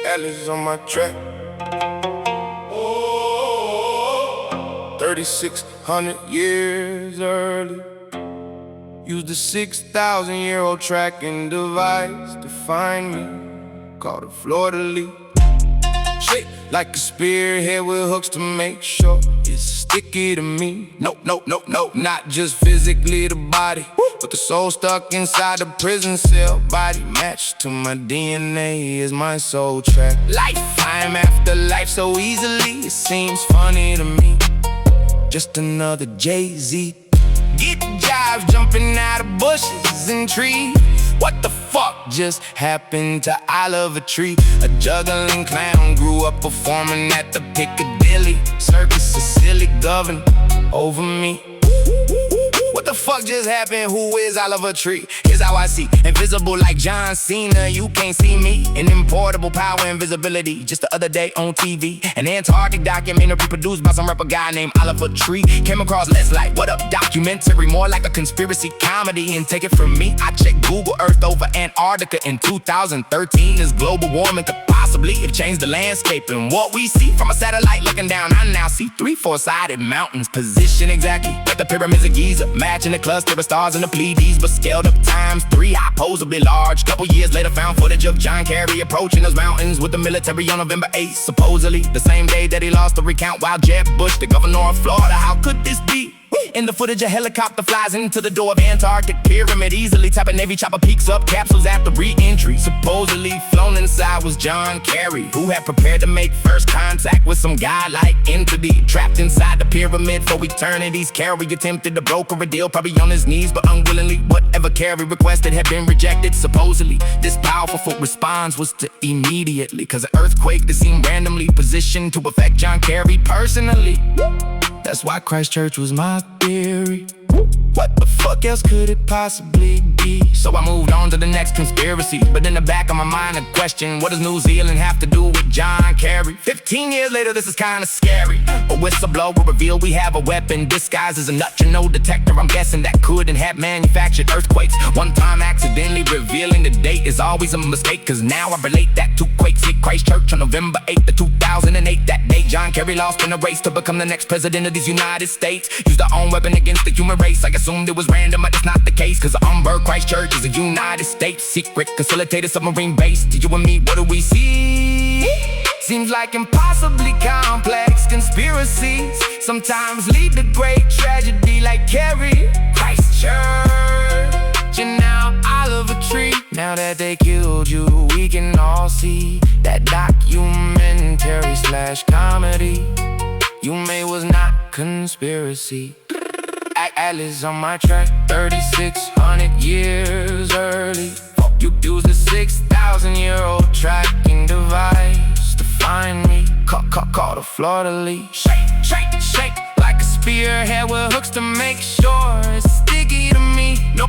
Atlas on my track. 3,600 years early. Used a 6,000-year-old tracking device to find me, called a fleur-de-lis. Shaped like a spearhead with hooks to make sure it's sticky to me. No, not just physically the body, but the soul stuck inside the prison cell. Body matched to my DNA is my soul track. Lifetime after life so easily, it seems funny to me. Just another Jay-Z. Get jobs jumping out of bushes and trees. What the fuck just happened to I Love a Tree? A juggling clown grew up performing at the Piccadilly Circus. A silly governor over me. What the fuck just happened? Who is I Love a Tree? Here's how I see. Invisible like John Cena, you can't see me. An importable power, invisibility. Just the other day on TV, an Antarctic documentary produced by some rapper guy named Oliver Tree. Came across less like what up documentary, more like a conspiracy comedy. And take it from me, I checked Google Earth over Antarctica in 2013. This global warming could possibly have changed the landscape. And what we see from a satellite looking down, I now see 3 4-sided mountains positioned exactly like the pyramids of Giza, matching the cluster of stars in the Pleiades, but scaled up times 3, opposably large. Couple years later found footage of John Kerry approaching those mountains with the military on November 8th, supposedly the same day that he lost the recount while Jeb Bush, the governor of Florida. How could this be? In the footage, a helicopter flies into the door of Antarctic pyramid, easily tapping Navy chopper peeks up capsules after re-entry. Supposedly flown inside was John Kerry, who had prepared to make first contact with some guy-like entity trapped inside the pyramid for eternities. Kerry attempted to broker a deal, probably on his knees, but unwillingly. Whatever Kerry requested had been rejected. Supposedly, this powerful response was to immediately, cause an earthquake that seemed randomly positioned to affect John Kerry personally. That's why Christchurch was my theory. What the fuck else could it possibly be? So I moved on to the next conspiracy, but in the back of my mind a question: what does New Zealand have to do with John Kerry? 15 years later, this is kinda scary. A whistleblower revealed we have a weapon disguised as a neutrino detector. I'm guessing that couldn't have manufactured earthquakes. One time accidentally revealing the date is always a mistake, cause now I relate that to quakes hit Christchurch on November 8th of 2008. That day John Kerry lost in a race to become the next president of these United States. Used their own weapon against the human race. I assumed it was random, but it's not the case, cause Umber Christchurch is a United States secret consolidated submarine base. To you and me, what do we see? Seems like impossibly complex conspiracies sometimes lead to great tragedy like Kerry. Christchurch, and now I Love a Tree. Now that they killed you, we can all see that documentary / comedy you made was not conspiracy. Atlas on my track, 3,600 years early. You used a 6,000-year-old tracking device to find me, called a fleur-de-lis. Shake, like a spearhead with hooks to make sure it's sticky to me. No,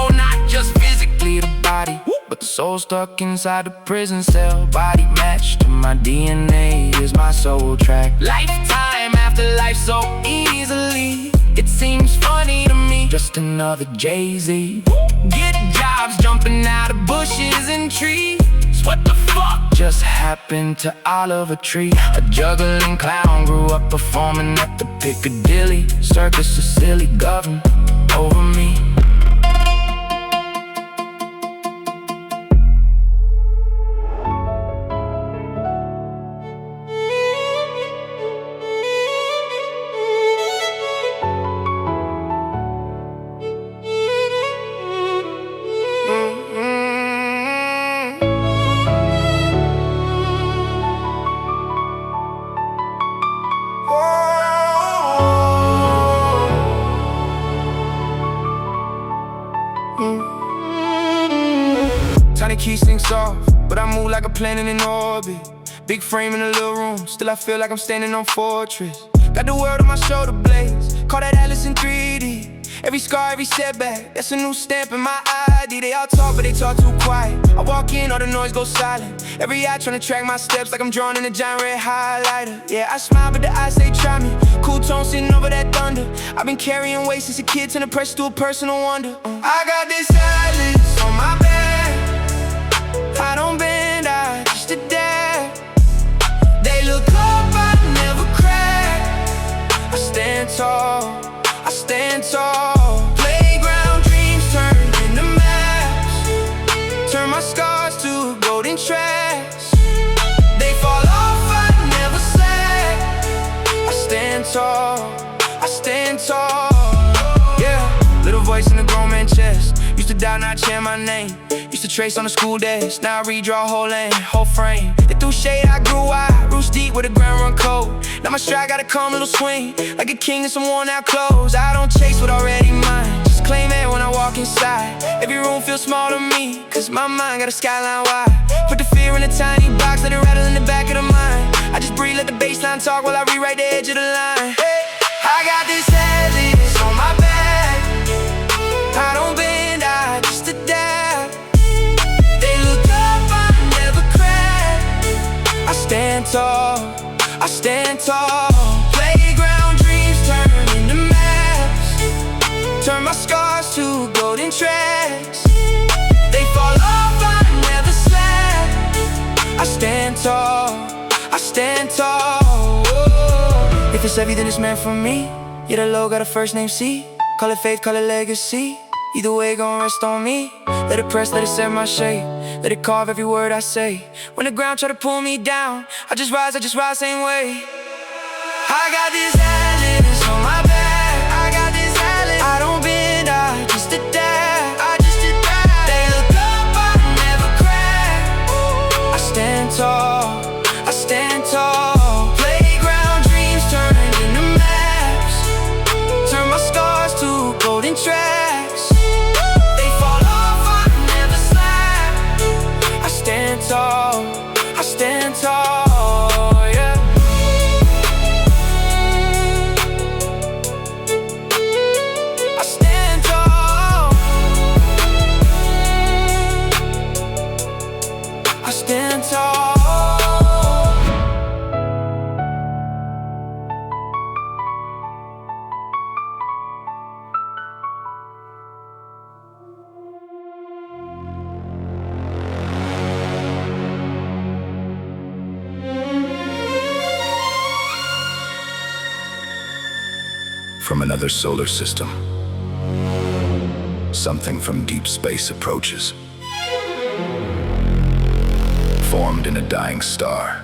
not just physically the body, but the soul stuck inside the prison cell. Body matched to my DNA is my soul track. Lifetime after life so easily, it seems funny to me. Just another Jay-Z. Get jobs jumping out of bushes and trees. What the fuck just happened to I Love a Tree? A juggling clown grew up performing at the Piccadilly Circus. A silly governor over me. Tiny key sing soft, but I move like a planet in orbit. Big frame in a little room, still I feel like I'm standing on fortress. Got the world on my shoulder blades, call that Atlas in 3D. Every scar, every setback, that's a new stamp in my ID. They all talk, but they talk too quiet. I walk in, all the noise goes silent. Every eye trying to track my steps like I'm drawn in a giant red highlighter. Yeah, I smile, but the eyes, they try me. Cool tone sitting over that thunder. I've been carrying weight since a kid, turning pressure to a personal wonder. I got this Atlas on my back. I don't bend, I just adapt. scars to golden tracks. They fall off, I never sag. I stand tall, I stand tall. Yeah, little voice in the grown man chest. Used to doubt, not chant my name. Used to trace on the school desk. Now I redraw whole lane, whole frame. They threw shade, I grew wide. Roots deep where the ground run cold. Now my stride got a calm little swing, like a king in some worn out clothes. I don't chase what already mine, just claim it when I walk inside. Every room feels small to me, cause my mind got a skyline wide. Put the fear in a tiny box, let it rattle in the back of the mind. I just breathe, let the baseline talk while I rewrite the edge of the line. I got this headless on my back. I don't bend, I just adapt. They look up, I never crack. I stand tall, I stand tall. Playground dreams turn into maps. Turn my scars to golden tracks. They fall off, I never slack. I stand tall, I stand tall. Whoa. If it's heavy, then it's meant for me. Yeah, the low got a first name C. Call it faith, call it legacy. Either way, gon' rest on me. Let it press, let it set my shape. Let it carve every word I say. When the ground try to pull me down, I just rise, same way. I got this atlas on my back. I got this atlas. I don't bend, I just adapt. I just adapt. They look up, I never crack. I stand tall, I stand tall. Playground dreams turn into maps. Turn my scars to golden tracks. They fall off, I never slack. I stand tall, I stand tall, yeah. I stand tall, I stand tall. From another solar system, something from deep space approaches. Formed in a dying star,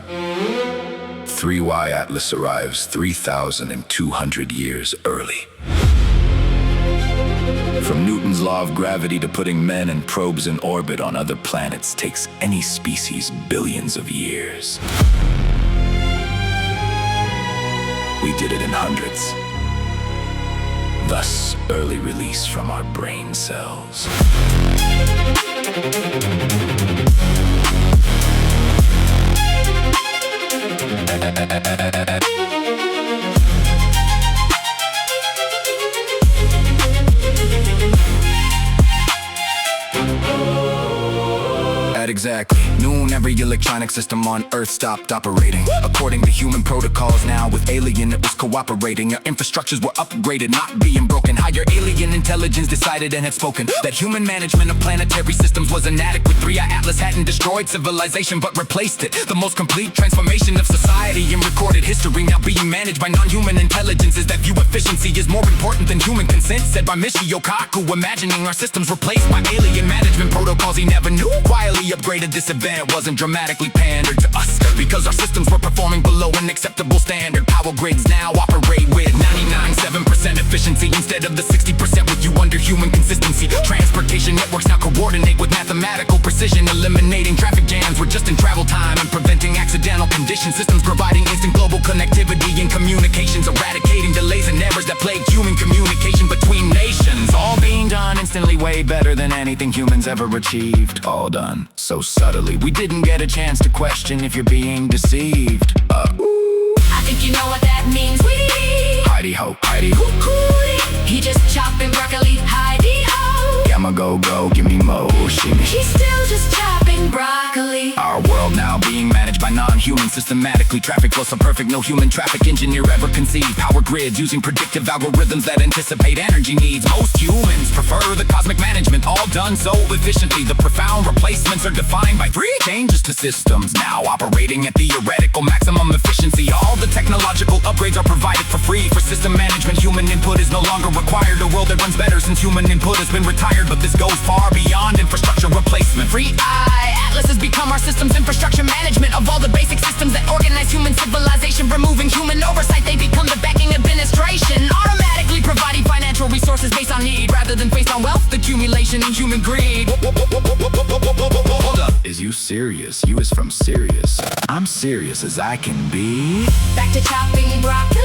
3Y Atlas arrives 3,200 years early. From Newton's law of gravity to putting men and probes in orbit on other planets takes any species billions of years. We did it in hundreds. Thus, early release from our brain cells. At exactly noon, every electronic system on Earth stopped operating. According to human protocols, now with alien it was cooperating. Our infrastructures were upgraded, not being broken. Higher alien intelligence decided and had spoken that human management of planetary systems was inadequate. 3I Atlas hadn't destroyed civilization but replaced it. The most complete transformation of society in recorded history, now being managed by non-human intelligences that view efficiency is more important than human consent. Said by Michio Kaku, imagining our systems replaced by alien management protocols he never knew. Quietly upgraded this event, wasn't dramatically pandered to us, because our systems were performing below an acceptable standard. Power grids now operate with 99.7% efficiency instead of the 60% with you under human consistency. Transportation networks now coordinate with mathematical precision, eliminating traffic jams. We're just in travel time and preventing accidental conditions. Systems providing instant global connectivity and communications, eradicating delays and errors that plague human communication between nations. All being done instantly, way better than anything humans ever achieved. All done so subtly, we didn't get a chance to question if you're being deceived. I think you know what that means. Heidi ho, Heidi. He just chopping broccoli. Heidi ho. Gamma go go, give me mo shimmy. He's still just chopping broccoli. Our world now being managed by non-human systematically. Traffic flow so perfect, no human traffic engineer ever conceived. Power grids using predictive algorithms that anticipate energy needs. Most humans prefer the cosmic management, all done so efficiently. The profound replacements are defined by 3 changes to systems, now operating at theoretical maximum efficiency. All the technological upgrades are provided for free. For system management, human input is no longer required. A world that runs better since human input has been retired. But this goes far beyond infrastructure replacement. 3I exploitation and human greed. Hold up, is you serious? You is from Sirius. I'm serious as I can be. Back to chopping broccoli.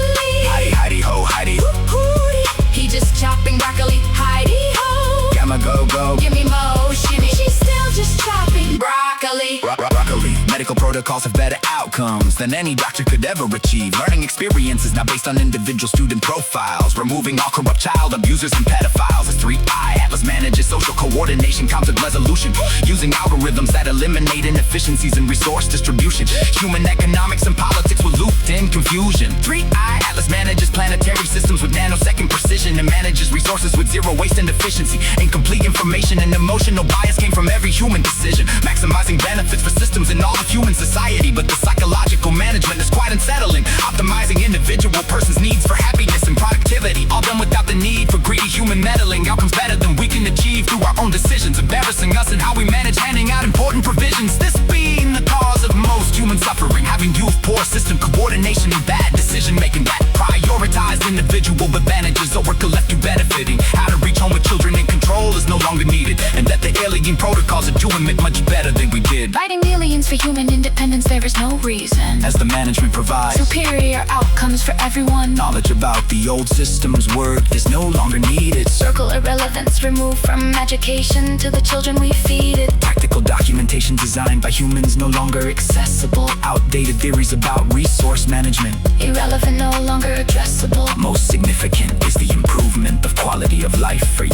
Heidi, Heidi, ho, Heidi. Hootie. He just chopping broccoli. Heidi ho. Gamma, go, go. Give me motion. She's still just chopping broccoli. Broccoli. Medical protocols have better outcomes than any doctor could ever achieve. Learning experiences now based on individual student profiles, removing all corrupt child abusers and pedophiles. As 3I Atlas manages social coordination, conflict resolution, using algorithms that eliminate inefficiencies in resource distribution. Human economics and politics were looped in confusion. 3I Atlas manages planetary systems with nanosecond precision and manages resources with zero waste and efficiency. Incomplete information and emotional bias came from every human decision, maximizing benefits for systems in all of human society. But the psychological management is quite unsettling, optimizing individual person's needs for happiness and productivity, all done without the need for greedy human meddling. Outcomes better than we can achieve through our own decisions, embarrassing us in how we manage handing out important provisions. This being the cause of most human suffering, having youth poor system coordination and bad decision making that prioritized individual advantages over collective benefiting. How to reach home with children in control is no longer needed, and that the alien protocols are doing it much better than we did. Fighting aliens for human independence, there is no reason. As the management provides Superior outcomes for everyone. knowledge about the old system's work is no longer needed. Circle irrelevance removed from education to the children we feed it. Practical documentation designed by humans no longer accessible. Outdated theories about resource management Irrelevant, no longer addressable. most significant is the improvement of quality of life for